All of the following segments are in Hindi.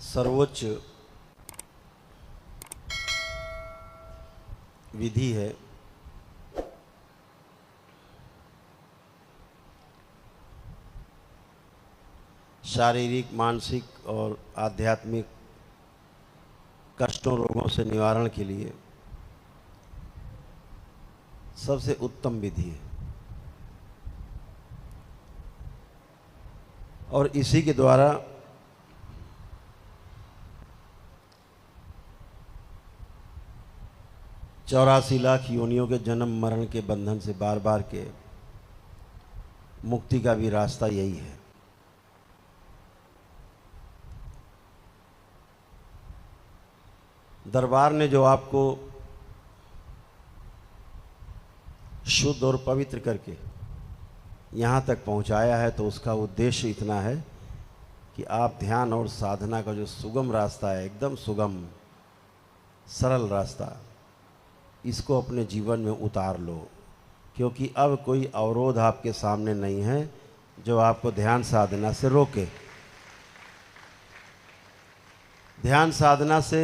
सर्वोच्च विधि है शारीरिक, मानसिक और आध्यात्मिक कष्टों, रोगों से निवारण के लिए सबसे उत्तम विधि है। और इसी के द्वारा चौरासी लाख योनियों के जन्म मरण के बंधन से बार बार के मुक्ति का भी रास्ता यही है। दरबार ने जो आपको शुद्ध और पवित्र करके यहाँ तक पहुँचाया है, तो उसका उद्देश्य इतना है कि आप ध्यान और साधना का जो सुगम रास्ता है, एकदम सुगम सरल रास्ता, इसको अपने जीवन में उतार लो। क्योंकि अब कोई अवरोध आपके सामने नहीं है जो आपको ध्यान साधना से रोके। ध्यान साधना से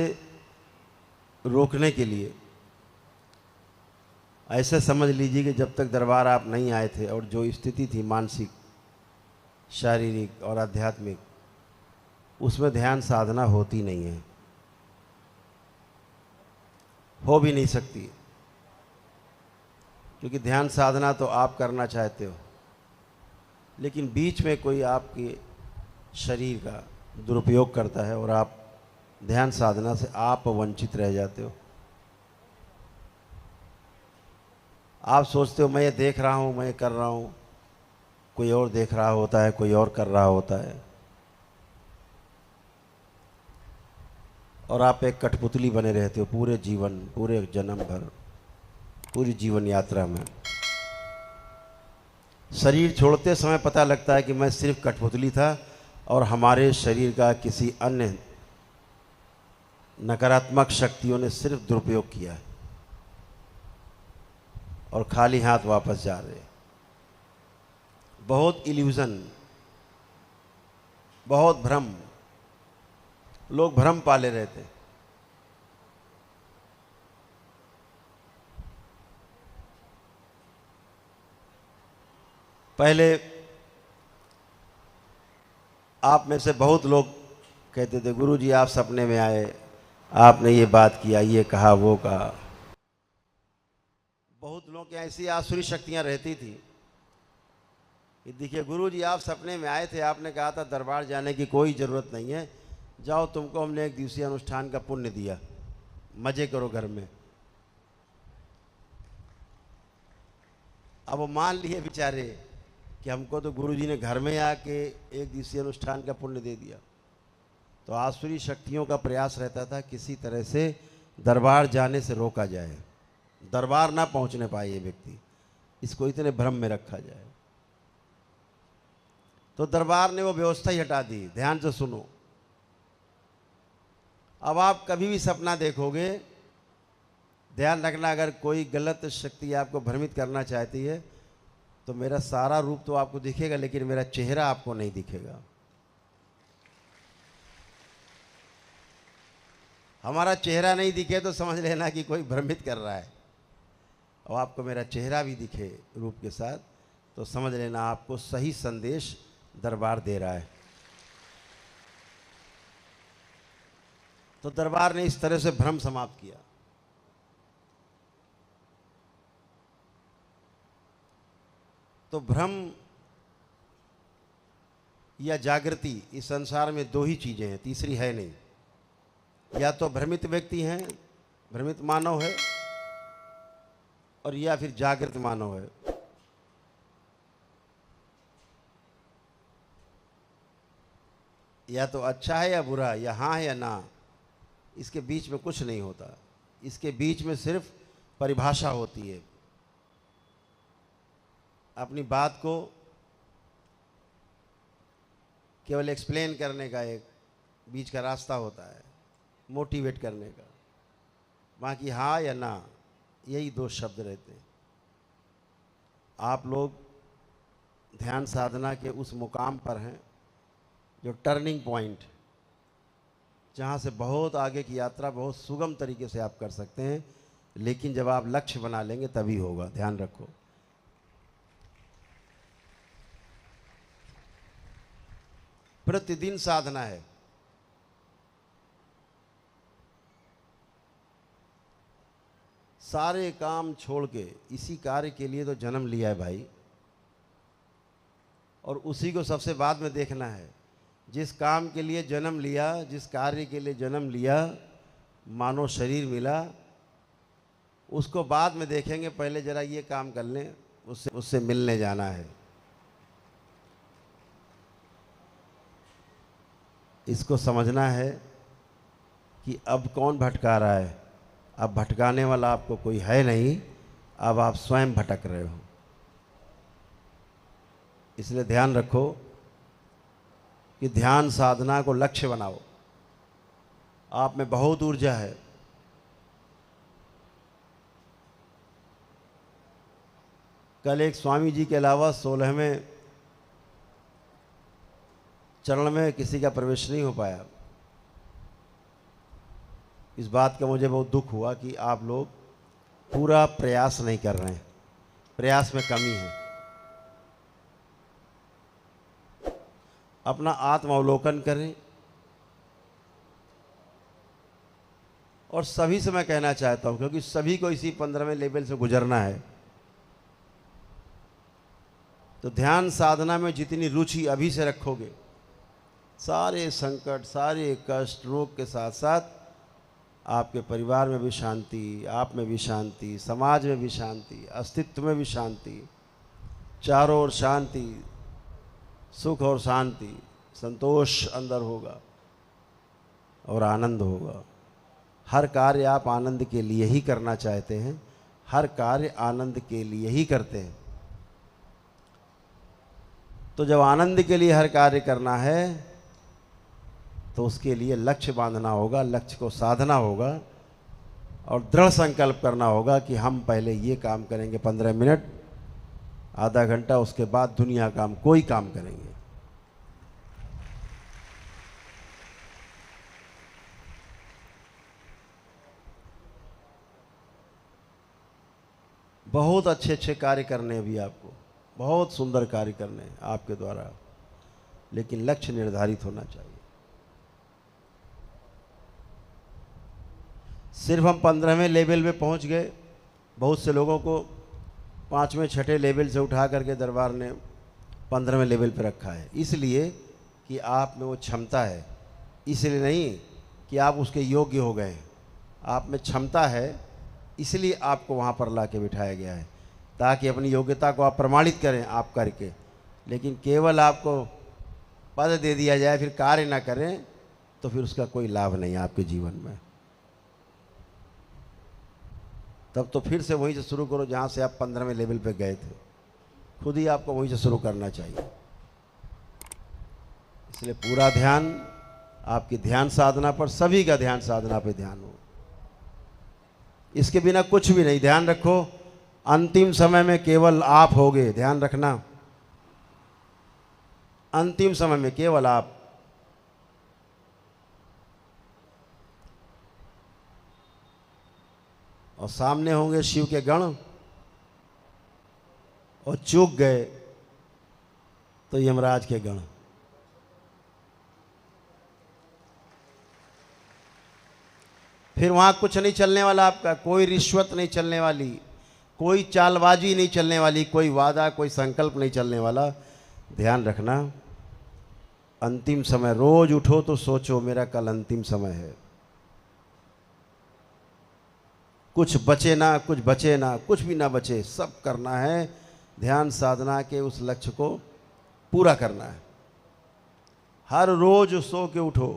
रोकने के लिए ऐसे समझ लीजिए कि जब तक दरबार आप नहीं आए थे और जो स्थिति थी मानसिक, शारीरिक और आध्यात्मिक, उसमें ध्यान साधना होती नहीं है, हो भी नहीं सकती। क्योंकि ध्यान साधना तो आप करना चाहते हो, लेकिन बीच में कोई आपके शरीर का दुरुपयोग करता है और आप ध्यान साधना से आप वंचित रह जाते हो। आप सोचते हो मैं ये देख रहा हूँ, मैं ये कर रहा हूँ, कोई और देख रहा होता है, कोई और कर रहा होता है, और आप एक कठपुतली बने रहते हो पूरे जीवन, पूरे जन्म भर, पूरी जीवन यात्रा में। शरीर छोड़ते समय पता लगता है कि मैं सिर्फ कठपुतली था और हमारे शरीर का किसी अन्य नकारात्मक शक्तियों ने सिर्फ दुरुपयोग किया है और खाली हाथ वापस जा रहे। बहुत इल्यूजन, बहुत भ्रम, लोग भ्रम पाले रहते। पहले आप में से बहुत लोग कहते थे गुरुजी आप सपने में आए, आपने ये बात किया, ये कहा, वो कहा। बहुत लोगों की ऐसी आसुरी शक्तियां रहती थी कि देखिए गुरुजी आप सपने में आए थे, आपने कहा था दरबार जाने की कोई ज़रूरत नहीं है, जाओ तुमको हमने एक दिवसीय अनुष्ठान का पुण्य दिया, मज़े करो घर में। अब वो मान लिए बेचारे कि हमको तो गुरुजी ने घर में आके एक दिवसीय अनुष्ठान का पुण्य दे दिया। तो आसुरी शक्तियों का प्रयास रहता था किसी तरह से दरबार जाने से रोका जाए, दरबार ना पहुंचने पाए ये व्यक्ति, इसको इतने भ्रम में रखा जाए। तो दरबार ने वो व्यवस्था ही हटा दी। ध्यान से सुनो, अब आप कभी भी सपना देखोगे, ध्यान रखना, अगर कोई गलत शक्ति आपको भ्रमित करना चाहती है तो मेरा सारा रूप तो आपको दिखेगा, लेकिन मेरा चेहरा आपको नहीं दिखेगा। हमारा चेहरा नहीं दिखे तो समझ लेना कि कोई भ्रमित कर रहा है, और आपको मेरा चेहरा भी दिखे रूप के साथ तो समझ लेना आपको सही संदेश दरबार दे रहा है। तो दरबार ने इस तरह से भ्रम समाप्त किया। तो भ्रम या जागृति, इस संसार में दो ही चीजें हैं, तीसरी है नहीं। या तो भ्रमित व्यक्ति हैं, भ्रमित मानव है, और या फिर जागृत मानव है। या तो अच्छा है या बुरा, या हाँ है या ना, इसके बीच में कुछ नहीं होता। इसके बीच में सिर्फ परिभाषा होती है, अपनी बात को केवल एक्सप्लेन करने का एक बीच का रास्ता होता है, मोटिवेट करने का। बाकी हाँ या ना, यही दो शब्द रहते हैं। आप लोग ध्यान साधना के उस मुकाम पर हैं जो टर्निंग पॉइंट, जहाँ से बहुत आगे की यात्रा बहुत सुगम तरीके से आप कर सकते हैं, लेकिन जब आप लक्ष्य बना लेंगे तभी होगा, ध्यान रखो। प्रतिदिन साधना है। सारे काम छोड़ के इसी कार्य के लिए तो जन्म लिया है भाई, और उसी को सबसे बाद में देखना है। जिस काम के लिए जन्म लिया, जिस कार्य के लिए जन्म लिया, मानो शरीर मिला, उसको बाद में देखेंगे, पहले जरा ये काम कर लें, उससे मिलने जाना है। इसको समझना है कि अब कौन भटका रहा है। अब भटकाने वाला आपको कोई है नहीं, अब आप स्वयं भटक रहे हो। इसलिए ध्यान रखो कि ध्यान साधना को लक्ष्य बनाओ। आप में बहुत ऊर्जा है। कल एक स्वामी जी के अलावा 16वें चरण में किसी का प्रवेश नहीं हो पाया। इस बात का मुझे बहुत दुख हुआ कि आप लोग पूरा प्रयास नहीं कर रहे हैं, प्रयास में कमी है। अपना आत्मावलोकन करें। और सभी से मैं कहना चाहता हूं, क्योंकि सभी को इसी 15वें लेवल से गुजरना है, तो ध्यान साधना में जितनी रुचि अभी से रखोगे, सारे संकट, सारे कष्ट, रोग के साथ साथ आपके परिवार में भी शांति, आप में भी शांति, समाज में भी शांति, अस्तित्व में भी शांति, चारों ओर शांति, सुख और शांति, संतोष अंदर होगा और आनंद होगा। हर कार्य आप आनंद के लिए ही करना चाहते हैं, हर कार्य आनंद के लिए ही करते हैं। तो जब आनंद के लिए हर कार्य करना है तो उसके लिए लक्ष्य बांधना होगा, लक्ष्य को साधना होगा और दृढ़ संकल्प करना होगा कि हम पहले ये काम करेंगे 15 मिनट, आधा घंटा, उसके बाद दुनिया का हम कोई काम करेंगे। बहुत अच्छे अच्छे कार्य करने हैं, भी आपको बहुत सुंदर कार्य करने हैं आपके द्वारा, लेकिन लक्ष्य निर्धारित होना चाहिए। सिर्फ हम 15वें लेवल पे पहुंच गए, बहुत से लोगों को 5वें 6ठे लेवल से उठा करके दरबार ने 15वें लेवल पे रखा है, इसलिए कि आप में वो क्षमता है, इसलिए नहीं कि आप उसके योग्य हो गए। आप में क्षमता है, इसलिए आपको वहाँ पर ला के बिठाया गया है, ताकि अपनी योग्यता को आप प्रमाणित करें आप करके। लेकिन केवल आपको पद दे दिया जाए, फिर कार्य ना करें, तो फिर उसका कोई लाभ नहीं आपके जीवन में। तब तो फिर से वहीं से शुरू करो जहाँ से आप 15वें लेवल पे गए थे, खुद ही आपको वहीं से शुरू करना चाहिए। इसलिए पूरा ध्यान आपकी ध्यान साधना पर, सभी का ध्यान साधना पे ध्यान हो, इसके बिना कुछ भी नहीं। ध्यान रखो, अंतिम समय में केवल आप होगे, ध्यान रखना, अंतिम समय में केवल आप। और सामने होंगे शिव के गण, और चूक गए तो यमराज के गण। फिर वहां कुछ नहीं चलने वाला आपका, कोई रिश्वत नहीं चलने वाली, कोई चालबाजी नहीं चलने वाली, कोई वादा, कोई संकल्प नहीं चलने वाला। ध्यान रखना, अंतिम समय रोज उठो तो सोचो मेरा कल अंतिम समय है। कुछ बचे ना, कुछ बचे ना, कुछ भी ना बचे, सब करना है। ध्यान साधना के उस लक्ष्य को पूरा करना है। हर रोज सो के उठो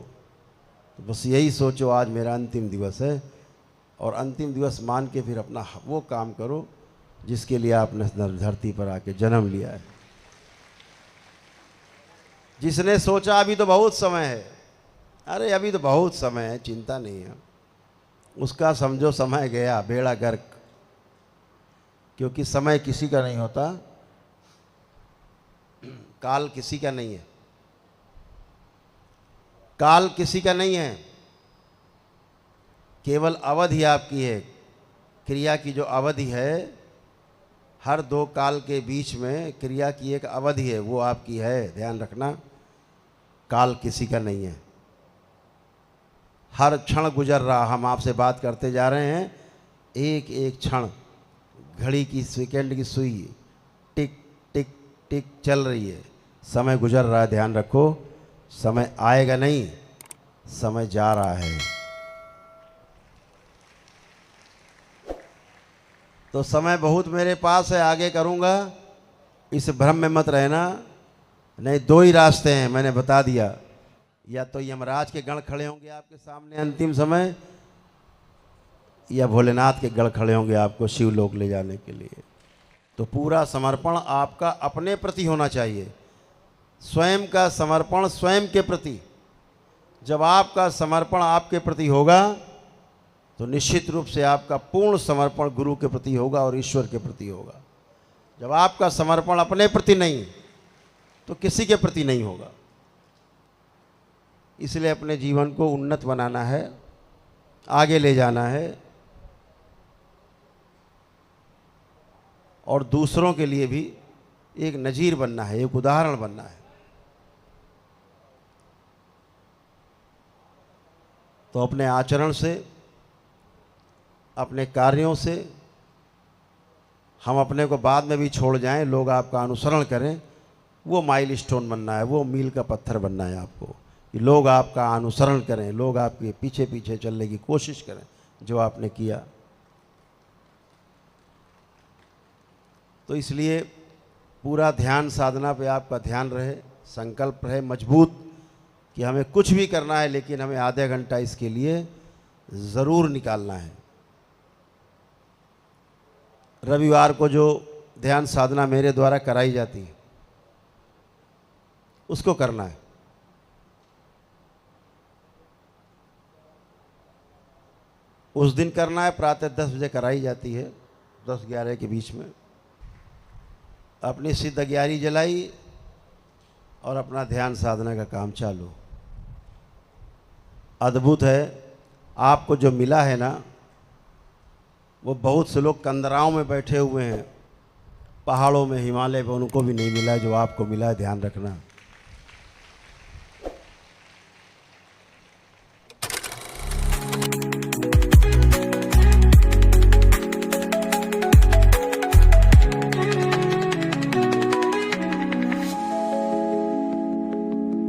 तो बस यही सोचो आज मेरा अंतिम दिवस है, और अंतिम दिवस मान के फिर अपना वो काम करो जिसके लिए आपने धरती पर आके जन्म लिया है। जिसने सोचा अभी तो बहुत समय है, अरे अभी तो बहुत समय है, चिंता नहीं है, उसका समझो समय गया, बेड़ा गर्क। क्योंकि समय किसी का नहीं होता, काल किसी का नहीं है, काल किसी का नहीं है। केवल अवधि आपकी है, क्रिया की जो अवधि है, हर 2 काल के बीच में क्रिया की एक अवधि है, वो आपकी है, ध्यान रखना। काल किसी का नहीं है। हर क्षण गुजर रहा, हम आपसे बात करते जा रहे हैं, एक एक क्षण घड़ी की, सेकंड की सुई टिक टिक टिक चल रही है, समय गुजर रहा है। ध्यान रखो, समय आएगा नहीं, समय जा रहा है। तो समय बहुत मेरे पास है, आगे करूँगा, इस भ्रम में मत रहना। नहीं, 2 ही रास्ते हैं, मैंने बता दिया। या तो यमराज के गण खड़े होंगे आपके सामने अंतिम समय, या भोलेनाथ के गण खड़े होंगे आपको शिवलोक ले जाने के लिए। तो पूरा समर्पण आपका अपने प्रति होना चाहिए, स्वयं का समर्पण स्वयं के प्रति। जब आपका समर्पण आपके प्रति होगा तो निश्चित रूप से आपका पूर्ण समर्पण गुरु के प्रति होगा और ईश्वर के प्रति होगा। जब आपका समर्पण अपने प्रति नहीं तो किसी के प्रति नहीं होगा। इसलिए अपने जीवन को उन्नत बनाना है, आगे ले जाना है और दूसरों के लिए भी एक नज़ीर बनना है, एक उदाहरण बनना है। तो अपने आचरण से, अपने कार्यों से हम अपने को बाद में भी छोड़ जाएं, लोग आपका अनुसरण करें, वो माइलस्टोन बनना है, वो मील का पत्थर बनना है आपको, कि लोग आपका अनुसरण करें, लोग आपके पीछे पीछे चलने की कोशिश करें जो आपने किया। तो इसलिए पूरा ध्यान साधना पे आपका ध्यान रहे, संकल्प रहे मजबूत कि हमें कुछ भी करना है, लेकिन हमें आधा घंटा इसके लिए ज़रूर निकालना है। रविवार को जो ध्यान साधना मेरे द्वारा कराई जाती है उसको करना है। उस दिन करना है, प्रातः 10 बजे कराई जाती है, 10-11 के बीच में। अपनी सिद्ध अग्यारी जलाई और अपना ध्यान साधना का काम चालू। अद्भुत है, आपको जो मिला है ना, वो बहुत से लोग कंदराओं में बैठे हुए हैं, पहाड़ों में, हिमालय में, उनको भी नहीं मिला जो आपको मिला है, ध्यान रखना।